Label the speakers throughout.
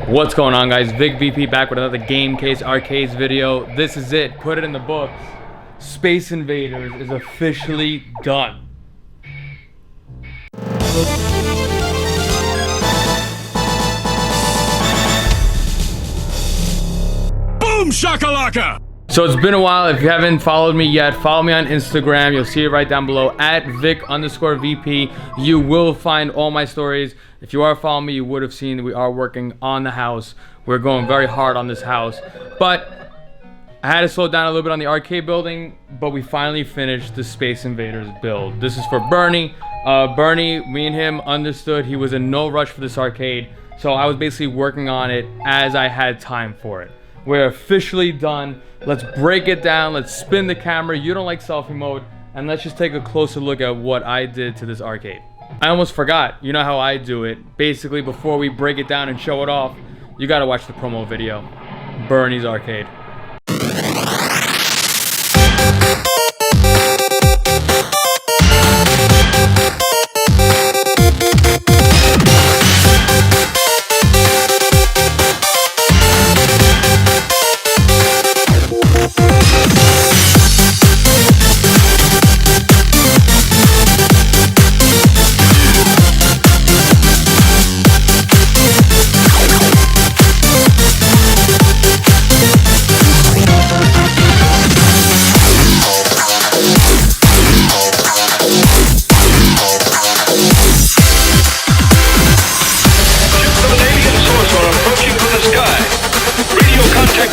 Speaker 1: What's going on, guys? Vic VP back with another Game Case Arcades video. This is it. Put it in the books. Space Invaders is officially done.
Speaker 2: Boom shakalaka!
Speaker 1: So it's been a while. If you haven't followed me yet, follow me on Instagram. You'll see it right down below at Vic_VP. You will find all my stories. If you are following me, you would have seen that we are working on the house. We're going very hard on this house, but I had to slow down a little bit on the arcade building, but we finally finished the Space Invaders build. This is for Burnie. Burnie, me and him understood he was in no rush for this arcade, so I was basically working on it as I had time for it. We're officially done. Let's break it down. Let's spin the camera. You don't like selfie mode, and let's just take a closer look at what I did to this arcade. I almost forgot. You know how I do it. Basically, before we break it down and show it off, you gotta watch the promo video. Burnie's arcade.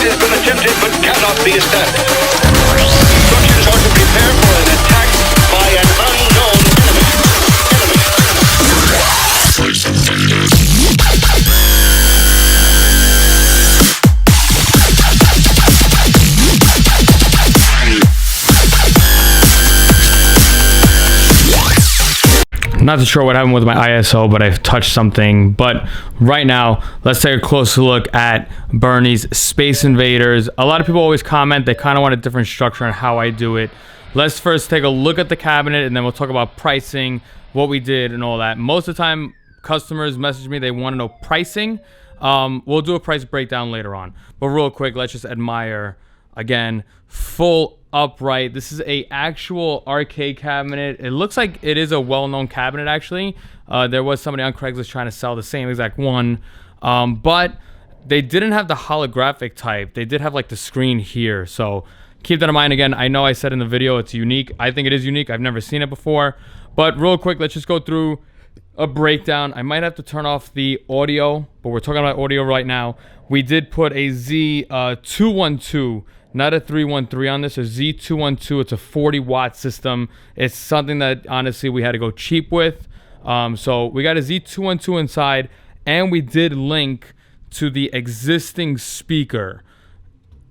Speaker 3: Has been attempted but cannot be established. Instructions are to prepare for an attack by an unknown
Speaker 1: Not too sure what happened with my ISO, but I've touched something. But right now, let's take a closer look at Burnie's Space Invaders. A lot of people always comment they kind of want a different structure on how I do it. Let's first take a look at the cabinet, and then we'll talk about pricing, what we did, and all that. Most of the time, customers message me, they want to know pricing. We'll do a price breakdown later on. But real quick, let's just admire, again, full upright. This is a actual arcade cabinet. It looks like it is a well-known cabinet, actually. There was somebody on Craigslist trying to sell the same exact one, but they didn't have the holographic type. They did have like the screen here, so keep that in mind. Again, I know I said in the video it's unique. I think it is unique. I've never seen it before. But real quick, let's just go through a breakdown. I might have to turn off the audio, but we're talking about audio right now. We did put a Z212, not a 313 on this, a Z212. It's a 40-watt system. It's something that, honestly, we had to go cheap with. So we got a Z212 inside, and we did link to the existing speaker.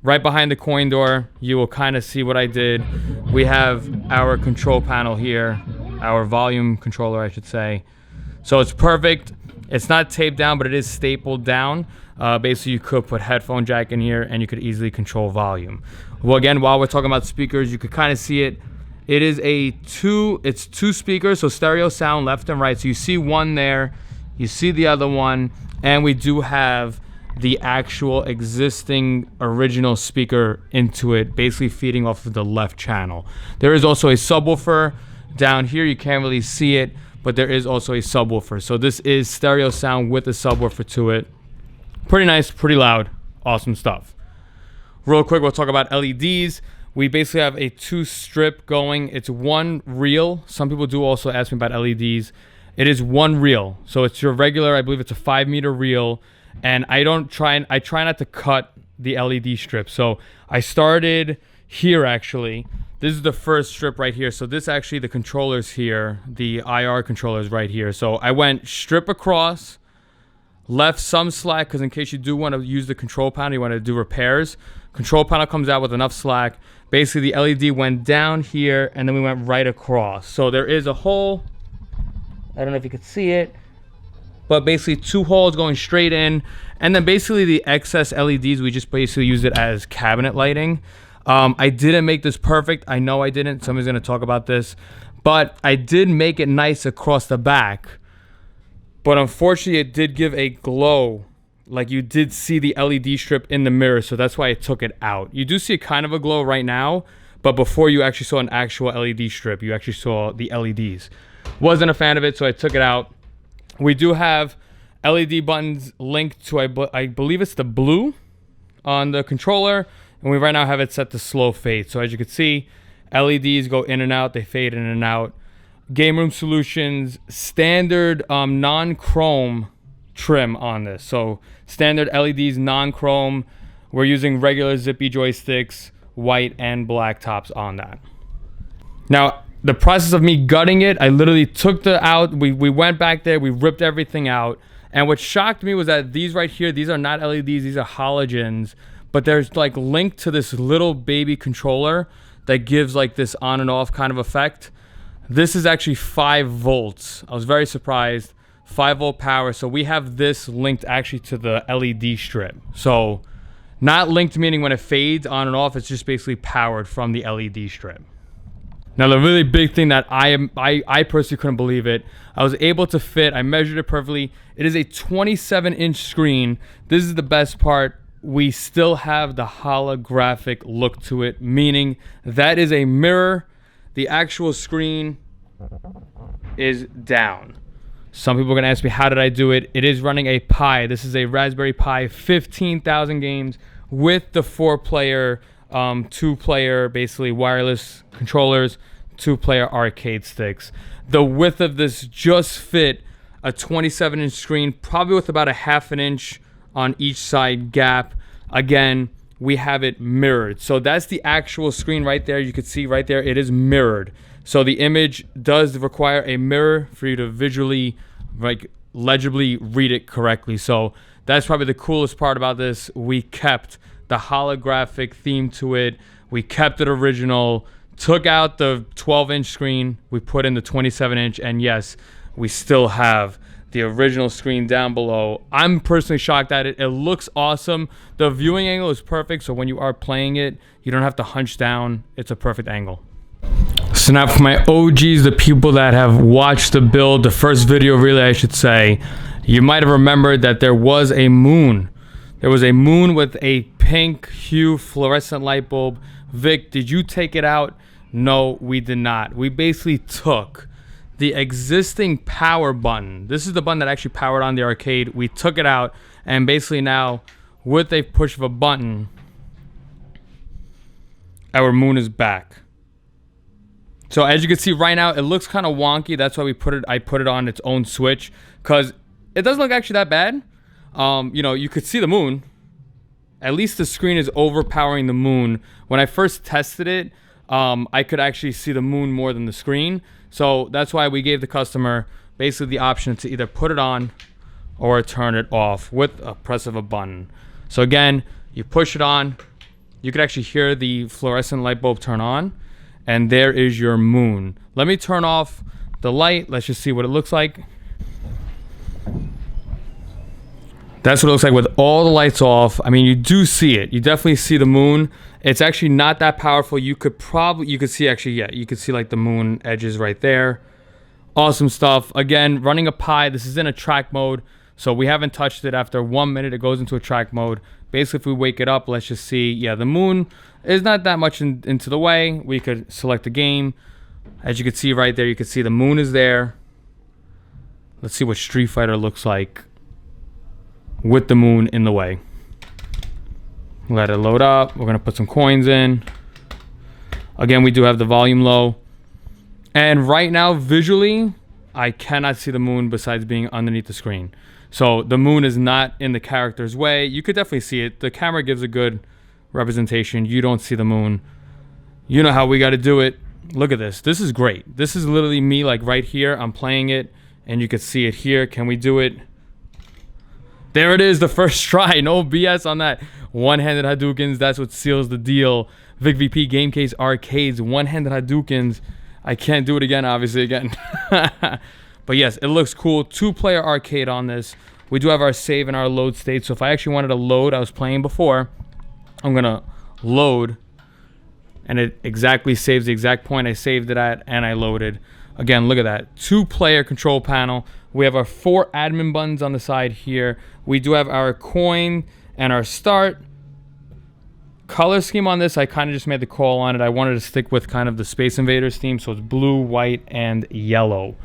Speaker 1: Right behind the coin door, you will kind of see what I did. We have our control panel here, our volume controller, I should say. So it's perfect. It's not taped down, but it is stapled down. Basically, you could put headphone jack in here, and you could easily control volume. Well, again, while we're talking about speakers, you could kind of see it. It is it's two speakers, so stereo sound left and right. So you see one there, you see the other one, and we do have the actual existing original speaker into it, basically feeding off of the left channel. There is also a subwoofer down here. You can't really see it, but there is also a subwoofer. So this is stereo sound with a subwoofer to it. Pretty nice, pretty loud, awesome stuff. Real quick, we'll talk about LEDs. We basically have a 2-strip going. It's one reel. Some people do also ask me about LEDs. It is one reel. So it's your regular, I believe it's a 5-meter reel. And I try not to cut the LED strip. So I started here, actually. This is the first strip right here. So this actually, the controller's here. The IR controller's right here. So I went strip across, left some slack, because in case you do want to use the control panel, you want to do repairs, control panel comes out with enough slack. Basically, the LED went down here, and then we went right across. So there is a hole. I don't know if you could see it, but basically 2 holes going straight in. And then basically the excess LEDs, we just basically use it as cabinet lighting. I didn't make this perfect. I know I didn't. Somebody's going to talk about this. But I did make it nice across the back. But unfortunately, it did give a glow like you did see the LED strip in the mirror, so that's why I took it out. You do see kind of a glow right now, but before you actually saw an actual LED strip, you actually saw the LEDs. Wasn't a fan of it, so I took it out. We do have LED buttons linked to, I believe it's the blue on the controller, and we right now have it set to slow fade. So as you can see, LEDs go in and out, they fade in and out. Game Room Solutions, standard non-chrome trim on this. So standard LEDs, non-chrome. We're using regular zippy joysticks, white and black tops on that. Now, the process of me gutting it, I literally took the out, we went back there, we ripped everything out. And what shocked me was that these right here, these are not LEDs, these are halogens, but there's like linked to this little baby controller that gives like this on and off kind of effect. This is actually 5 volts. I was very surprised. 5-volt power. So we have this linked actually to the LED strip. So not linked meaning when it fades on and off, it's just basically powered from the LED strip. Now the really big thing that I personally couldn't believe it, I was able to fit, I measured it perfectly. It is a 27-inch screen. This is the best part. We still have the holographic look to it, meaning that is a mirror. The actual screen is down. Some people are going to ask me, how did I do it? It is running a Pi. This is a Raspberry Pi, 15,000 games with the 4-player, 2-player, basically wireless controllers, 2-player arcade sticks. The width of this just fit a 27-inch screen, probably with about a ½ inch on each side gap. Again, we have it mirrored. So that's the actual screen right there. You can see right there, it is mirrored. So the image does require a mirror for you to visually, like, legibly read it correctly. So that's probably the coolest part about this. We kept the holographic theme to it. We kept it original, took out the 12-inch screen. We put in the 27-inch, and yes, we still have the original screen down below. I'm personally shocked at it. It looks awesome. The viewing angle is perfect, so when you are playing it, you don't have to hunch down. It's a perfect angle. So now for my OGs, the people that have watched the build, the first video really I should say, you might have remembered that there was a moon. There was a moon with a pink hue fluorescent light bulb. Vic, did you take it out? No, we did not. We basically took the existing power button. This is the button that actually powered on the arcade. We took it out, and basically now, with a push of a button, our moon is back. So as you can see right now, it looks kind of wonky. That's why I put it on its own switch, because it doesn't look actually that bad. You know, you could see the moon. At least the screen is overpowering the moon. When I first tested it, I could actually see the moon more than the screen. So that's why we gave the customer basically the option to either put it on or turn it off with a press of a button. So again, you push it on, you could actually hear the fluorescent light bulb turn on, and there is your moon. Let me turn off the light. Let's just see what it looks like. That's what it looks like with all the lights off. I mean, you do see it. You definitely see the moon. It's actually not that powerful. You could see actually, yeah, you could see like the moon edges right there. Awesome stuff. Again, running a Pi. This is in a track mode, so we haven't touched it. After 1 minute, it goes into a track mode. Basically, if we wake it up, let's just see. Yeah, the moon is not that much into the way. We could select the game. As you can see right there, you can see the moon is there. Let's see what Street Fighter looks like with the moon in the way. Let it load up. We're gonna put some coins in. Again, we do have the volume low. And right now, visually, I cannot see the moon besides being underneath the screen. So the moon is not in the character's way. You could definitely see it. The camera gives a good representation. You don't see the moon. You know how we gotta do it. Look at this. This is great. This is literally me like right here. I'm playing it and you could see it here. Can we do it? There it is, the first try. No BS on that. One-handed Hadoukens, that's what seals the deal. Vic VP Game Case Arcades, one-handed Hadoukens. I can't do it again, obviously, again. But yes, it looks cool. 2-player arcade on this. We do have our save and our load state. So if I actually wanted to load, I was playing before. I'm going to load. And it exactly saves the exact point I saved it at, and I loaded. Again, look at that. 2-player control panel. We have our 4 admin buttons on the side here. We do have our coin and our start. Color scheme on this, I kind of just made the call on it. I wanted to stick with kind of the Space Invaders theme, so it's blue, white, and yellow.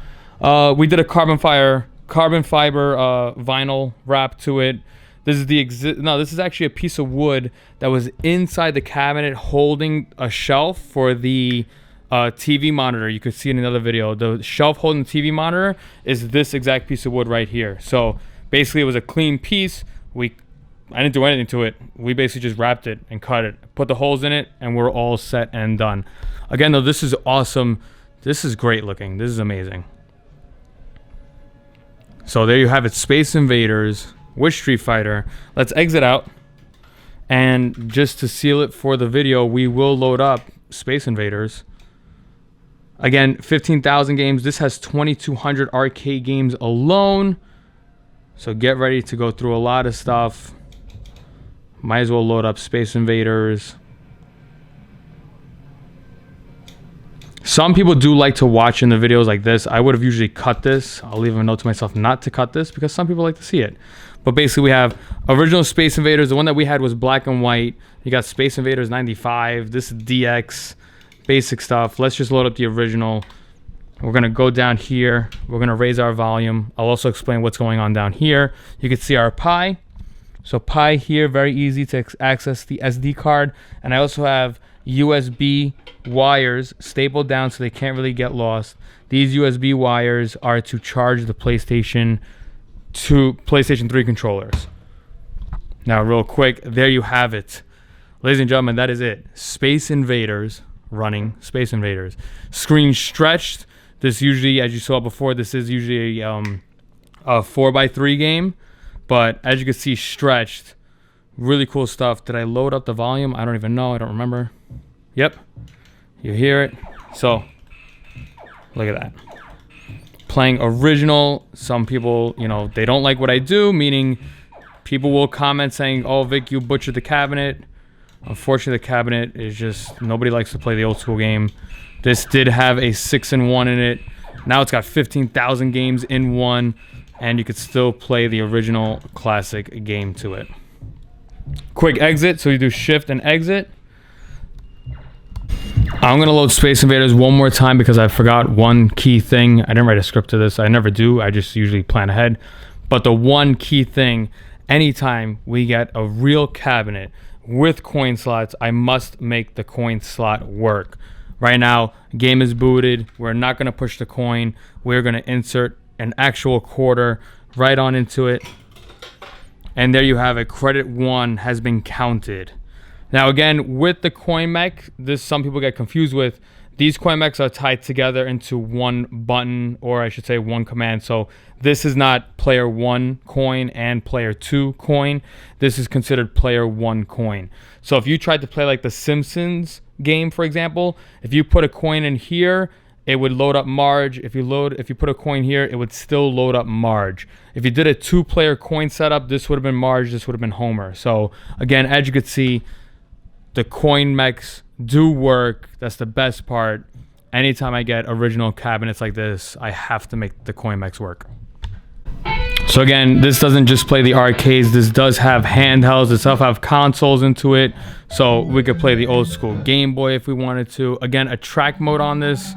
Speaker 1: We did a carbon fiber vinyl wrap to it. This is this is actually a piece of wood that was inside the cabinet holding a shelf for the TV monitor. You could see in another video. The shelf holding the TV monitor is this exact piece of wood right here. So basically, it was a clean piece. I didn't do anything to it. We basically just wrapped it and cut it, put the holes in it, and we're all set and done. Again, though, this is awesome. This is great looking. This is amazing. So there you have it, Space Invaders with Street Fighter. Let's exit out. And just to seal it for the video, we will load up Space Invaders. Again, 15,000 games. This has 2,200 arcade games alone. So get ready to go through a lot of stuff. Might as well load up Space Invaders. Some people do like to watch in the videos like this. I would have usually cut this. I'll leave a note to myself not to cut this because some people like to see it. But basically we have original Space Invaders. The one that we had was black and white. You got Space Invaders 95. This is DX. Basic stuff. Let's just load up the original. We're going to go down here. We're going to raise our volume. I'll also explain what's going on down here. You can see our Pi. So Pi here, very easy to access the SD card. And I also have USB wires stapled down so they can't really get lost. These USB wires are to charge the PlayStation 3 controllers. Now, real quick, there you have it. Ladies and gentlemen, that is it. Space Invaders running Space Invaders. Screen stretched. This usually, as you saw before, this is usually a 4x3 game. But as you can see, stretched. Really cool stuff. Did I load up the volume? I don't even know. I don't remember. Yep. You hear it. So, look at that. Playing original. Some people, they don't like what I do, meaning people will comment saying, oh, Vic, you butchered the cabinet. Unfortunately, the cabinet is just, nobody likes to play the old school game. This did have a 6-in-1 in it. Now it's got 15,000 games in one. And you could still play the original classic game to it. Quick exit, so you do shift and exit. I'm going to load Space Invaders one more time because I forgot one key thing. I didn't write a script to this. I never do. I just usually plan ahead. But the one key thing, anytime we get a real cabinet with coin slots, I must make the coin slot work. Right now, game is booted. We're not going to push the coin. We're going to insert an actual quarter right on into it, and there you have it. Credit 1 has been counted. Now again, with the coin mech, this some people get confused with. These coin mechs are tied together into one button, or I should say one command. So this is not player 1 coin and player 2 coin. This is considered player 1 coin. So if you tried to play like the Simpsons game, for example, if you put a coin in here, it would load up Marge. If you put a coin here, it would still load up Marge. If you did a 2-player coin setup, this would have been Marge, this would have been Homer. So again, as you could see, the coin mechs do work. That's the best part. Anytime I get original cabinets like this, I have to make the coin mechs work. So again, this doesn't just play the arcades. This does have handhelds. It does have consoles into it. So we could play the old school Game Boy if we wanted to. Again, a track mode on this.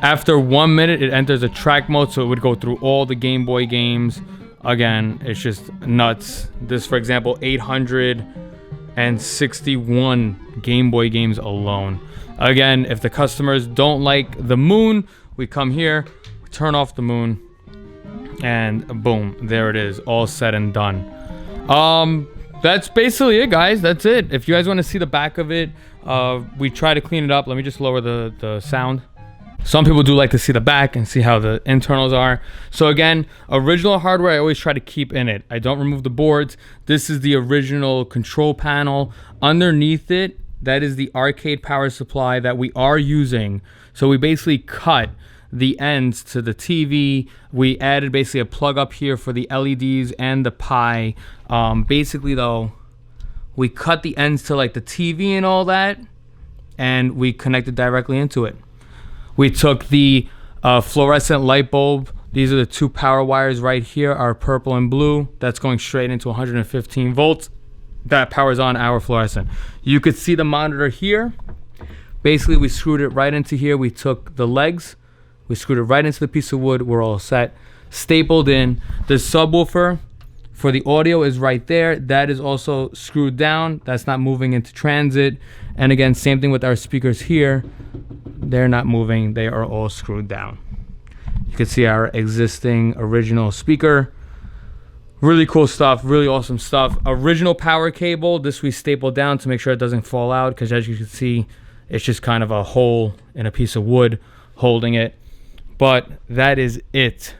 Speaker 1: After 1 minute, it enters a track mode, so it would go through all the Game Boy games. Again, it's just nuts. This, for example, 861 Game Boy games alone. Again, if the customers don't like the moon, we come here, we turn off the moon, and boom, there it is, all said and done. That's basically it, guys. That's it. If you guys want to see the back of it, we try to clean it up. Let me just lower the sound. Some people do like to see the back and see how the internals are. So again, original hardware I always try to keep in it. I don't remove the boards. This is the original control panel. Underneath it, that is the arcade power supply that we are using. So we basically cut the ends to the TV. We added basically a plug up here for the LEDs and the Pi. Basically though, we cut the ends to like the TV and all that, and we connected directly into it. We took the fluorescent light bulb. These are the two power wires right here, are purple and blue. That's going straight into 115 volts. That powers on our fluorescent. You could see the monitor here. Basically, we screwed it right into here. We took the legs, we screwed it right into the piece of wood. We're all set. Stapled in. The subwoofer for the audio is right there. That is also screwed down. That's not moving into transit. And again, same thing with our speakers here. They're not moving. They are all screwed down. You can see our existing original speaker. Really cool stuff, really awesome stuff. Original power cable. This we stapled down to make sure it doesn't fall out, because as you can see, it's just kind of a hole in a piece of wood holding it. But that is it.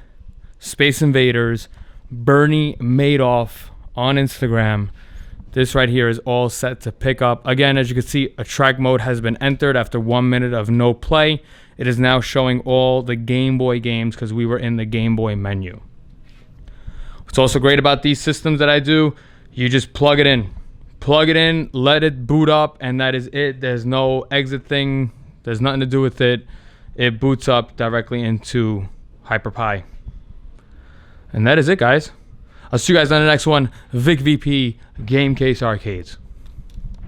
Speaker 1: Space Invaders, Burnie Madoff on Instagram. This right here is all set to pick up. Again, as you can see, a track mode has been entered after 1 minute of no play. It is now showing all the Game Boy games because we were in the Game Boy menu. What's also great about these systems that I do, you just plug it in, let it boot up, and that is it. There's no exit thing. There's nothing to do with it. It boots up directly into HyperPi. And that is it, guys. I'll see you guys on the next one. Vic VP Game Case Arcades.